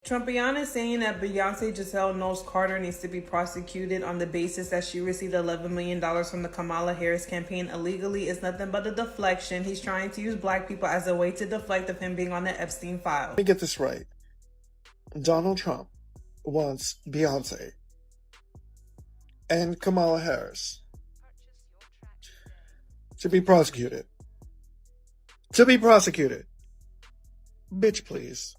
Trumpian is saying that Beyonce Giselle Knowles Carter needs to be prosecuted on the basis that she received $11 million from the Kamala Harris campaign illegally is nothing but a deflection. He's trying to use black people as a way to deflect of him being on the Epstein file. Let me get this right. Donald Trump wants Beyonce and Kamala Harris to be prosecuted. To be prosecuted. Bitch, please.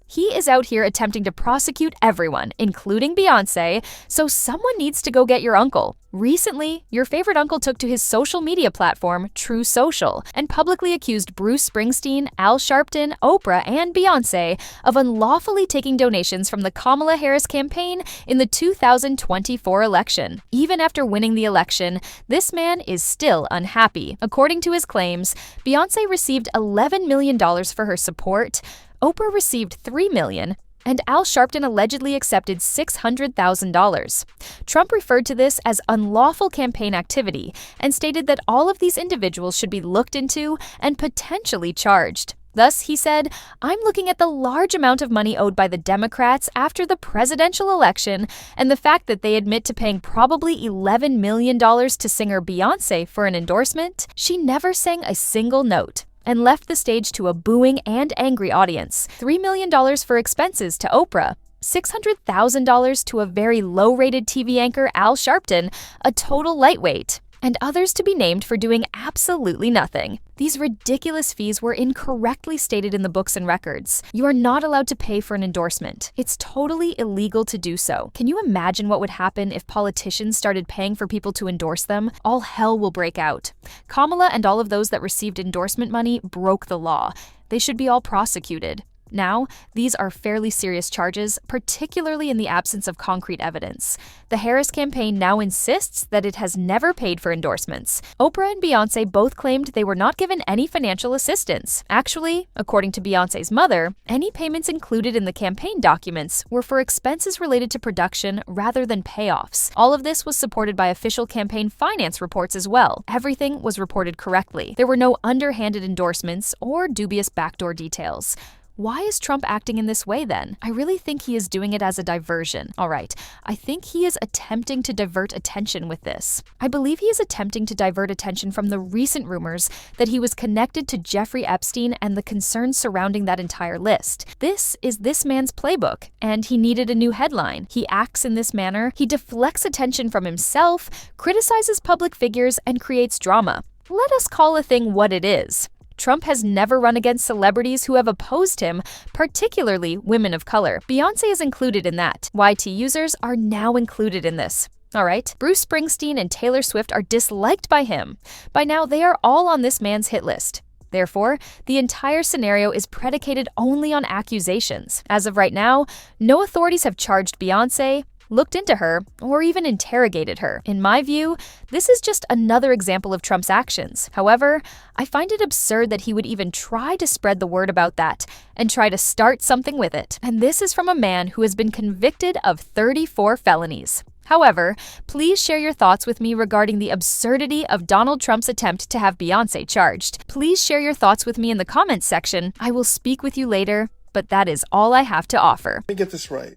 He is out here attempting to prosecute everyone, including Beyoncé, so someone needs to go get your uncle. Recently, your favorite uncle took to his social media platform, True Social, and publicly accused Bruce Springsteen, Al Sharpton, Oprah, and Beyoncé of unlawfully taking donations from the Kamala Harris campaign in the 2024 election. Even after winning the election, this man is still unhappy. According to his claims, Beyoncé received $11 million for her support, Oprah received $3 million, and Al Sharpton allegedly accepted $600,000. Trump referred to this as unlawful campaign activity and stated that all of these individuals should be looked into and potentially charged. Thus, he said, "I'm looking at the large amount of money owed by the Democrats after the presidential election and the fact that they admit to paying probably $11 million to singer Beyoncé for an endorsement. She never sang a single note," and left the stage to a booing and angry audience. $3 million for expenses to Oprah, $600,000 to a very low-rated TV anchor Al Sharpton, a total lightweight, and others to be named for doing absolutely nothing. These ridiculous fees were incorrectly stated in the books and records. You are not allowed to pay for an endorsement. It's totally illegal to do so. Can you imagine what would happen if politicians started paying for people to endorse them? All hell will break out. Kamala and all of those that received endorsement money broke the law. They should be all prosecuted. Now, these are fairly serious charges, particularly in the absence of concrete evidence. The Harris campaign now insists that it has never paid for endorsements. Oprah and Beyoncé both claimed they were not given any financial assistance. Actually, according to Beyoncé's mother, any payments included in the campaign documents were for expenses related to production rather than payoffs. All of this was supported by official campaign finance reports as well. Everything was reported correctly. There were no underhanded endorsements or dubious backdoor details. Why is Trump acting in this way then? I really think he is doing it as a diversion. All right, I think he is attempting to divert attention with this. I believe he is attempting to divert attention from the recent rumors that he was connected to Jeffrey Epstein and the concerns surrounding that entire list. This is this man's playbook, and he needed a new headline. He acts in this manner, he deflects attention from himself, criticizes public figures, and creates drama. Let us call a thing what it is. Trump has never run against celebrities who have opposed him, particularly women of color. Beyoncé is included in that. YT users are now included in this. All right, Bruce Springsteen and Taylor Swift are disliked by him. By now, they are all on this man's hit list. Therefore, the entire scenario is predicated only on accusations. As of right now, no authorities have charged Beyoncé, looked into her, or even interrogated her. In my view, this is just another example of Trump's actions. However, I find it absurd that he would even try to spread the word about that and try to start something with it. And this is from a man who has been convicted of 34 felonies. However, please share your thoughts with me regarding the absurdity of Donald Trump's attempt to have Beyoncé charged. Please share your thoughts with me in the comments section. I will speak with you later, but that is all I have to offer. Let me get this right.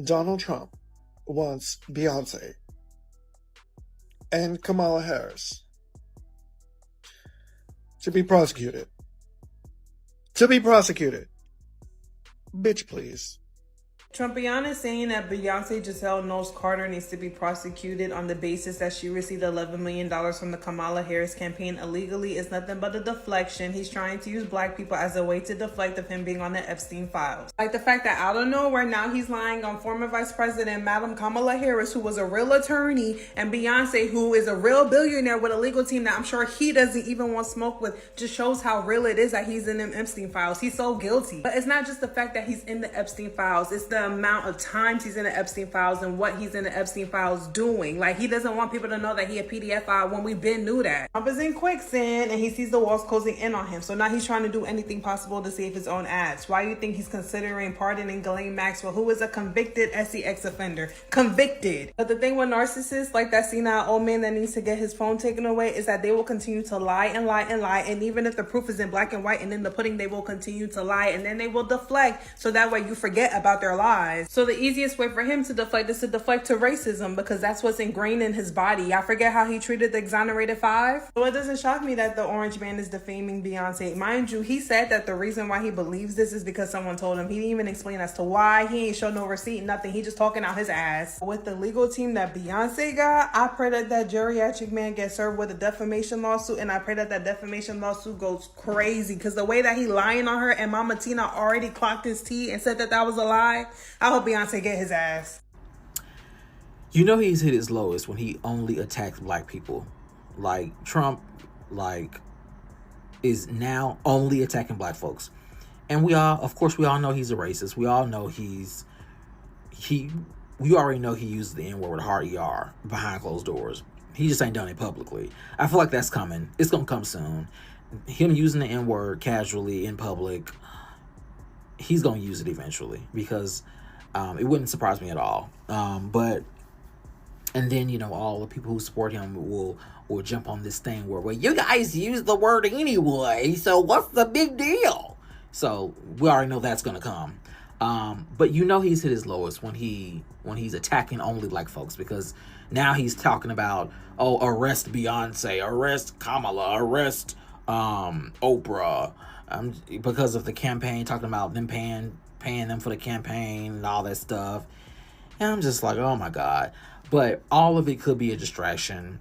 Donald Trump wants Beyonce and Kamala Harris to be prosecuted. To be prosecuted. Bitch, please. Trumpian is saying that Beyonce Giselle Knowles Carter needs to be prosecuted on the basis that she received $11 million from the Kamala Harris campaign illegally is nothing but a deflection. He's trying to use black people as a way to deflect of him being on the Epstein files. Like the fact that out of nowhere now he's lying on former Vice President Madam Kamala Harris, who was a real attorney, and Beyoncé, who is a real billionaire with a legal team that I'm sure he doesn't even want smoke with. Just shows how real it is that he's in them Epstein files. He's so guilty. But it's not just the fact that he's in the Epstein files. It's the the amount of times he's in the Epstein files and what he's in the Epstein files doing. Like, he doesn't want people to know that he a PDF file when we been knew that. Trump is in quicksand and he sees the walls closing in on him. So now he's trying to do anything possible to save his own ass. Why do you think he's considering pardoning Ghislaine Maxwell, who is a convicted SEX offender? Convicted. But the thing with narcissists, like that senile old man that needs to get his phone taken away, is that they will continue to lie and lie and lie. And even if the proof is in black and white and in the pudding, they will continue to lie, and then they will deflect, so that way you forget about their lies. So the easiest way for him to deflect is to deflect to racism, because that's what's ingrained in his body. I forget how he treated the exonerated five. So it doesn't shock me that the orange man is defaming Beyonce. Mind you, he said that the reason why he believes this is because someone told him. He didn't even explain as to why. He ain't show no receipt, nothing. He just talking out his ass. With the legal team that Beyonce got, I pray that that geriatric man gets served with a defamation lawsuit, and I pray that that defamation lawsuit goes crazy, because the way that he lying on her, and Mama Tina already clocked his tea and said that that was a lie. I hope Beyonce get his ass. You know he's hit his lowest when he only attacks black people. Like, Trump, like, is now only attacking black folks. And we all know he's a racist. We all know we already know he used the N-word with a hard ER behind closed doors. He just ain't done it publicly. I feel like that's coming. It's going to come soon. Him using the N-word casually in public, he's going to use it eventually, because it wouldn't surprise me at all. And then, you know, all the people who support him will jump on this thing where, well, you guys use the word anyway, so what's the big deal? So we already know that's going to come. But you know he's hit his lowest when he's attacking only black folks, because now he's talking about, oh, arrest Beyonce, arrest Kamala, arrest Oprah, because of the campaign, talking about them paying them for the campaign and all that stuff. And I'm just like, oh my God. But all of it could be a distraction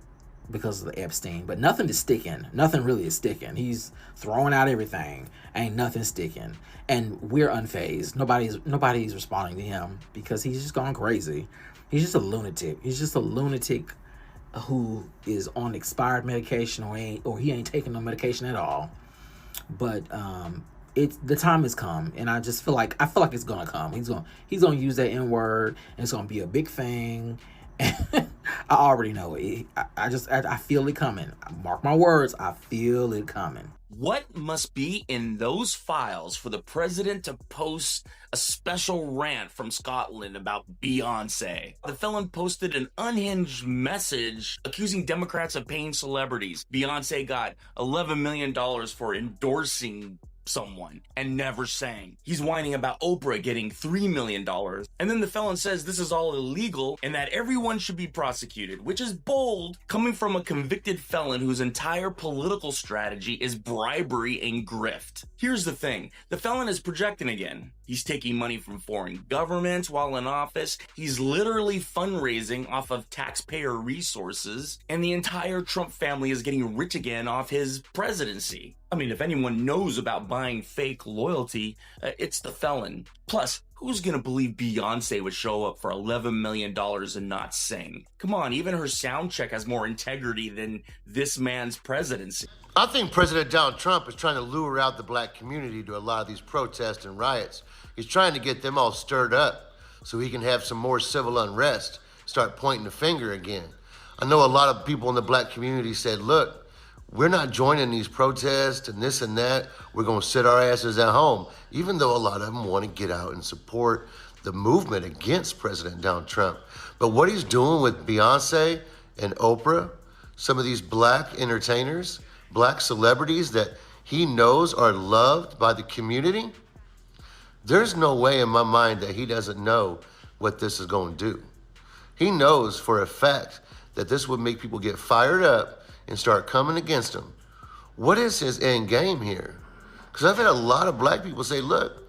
because of the Epstein, but nothing is sticking. Nothing really is sticking. He's throwing out everything. Ain't nothing sticking. And we're unfazed. Nobody's responding to him because he's just gone crazy. He's just a lunatic. He's just a lunatic who is on expired medication or he ain't taking no medication at all. But the time has come, and I feel like it's gonna come. He's gonna use that N-word, and it's gonna be a big thing. I already know it. I feel it coming. Mark my words, I feel it coming. What must be in those files for the president to post a special rant from Scotland about Beyonce? The felon posted an unhinged message accusing Democrats of paying celebrities. Beyonce got $11 million for endorsing someone and never sang. He's whining about Oprah getting $3 million. And then the felon says this is all illegal and that everyone should be prosecuted, which is bold coming from a convicted felon whose entire political strategy is bribery and grift. Here's the thing. The felon is projecting again. He's taking money from foreign governments while in office. He's literally fundraising off of taxpayer resources, and the entire Trump family is getting rich again off his presidency. I mean, if anyone knows about buying fake loyalty, it's the felon. Plus, who's gonna believe Beyonce would show up for $11 million and not sing? Come on, even her sound check has more integrity than this man's presidency. I think President Donald Trump is trying to lure out the black community to a lot of these protests and riots. He's trying to get them all stirred up so he can have some more civil unrest, start pointing the finger again. I know a lot of people in the black community said, look, we're not joining these protests and this and that. We're going to sit our asses at home, even though a lot of them want to get out and support the movement against President Donald Trump. But what he's doing with Beyonce and Oprah, some of these black entertainers, black celebrities that he knows are loved by the community, there's no way in my mind that he doesn't know what this is going to do. He knows for a fact that this would make people get fired up and start coming against him. What is his end game here? Because I've had a lot of black people say, look,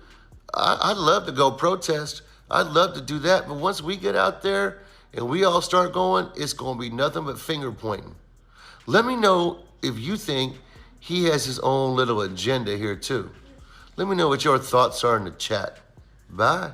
I'd love to go protest. I'd love to do that. But once we get out there and we all start going, it's going to be nothing but finger pointing. Let me know if you think he has his own little agenda here too. Let me know what your thoughts are in the chat. Bye.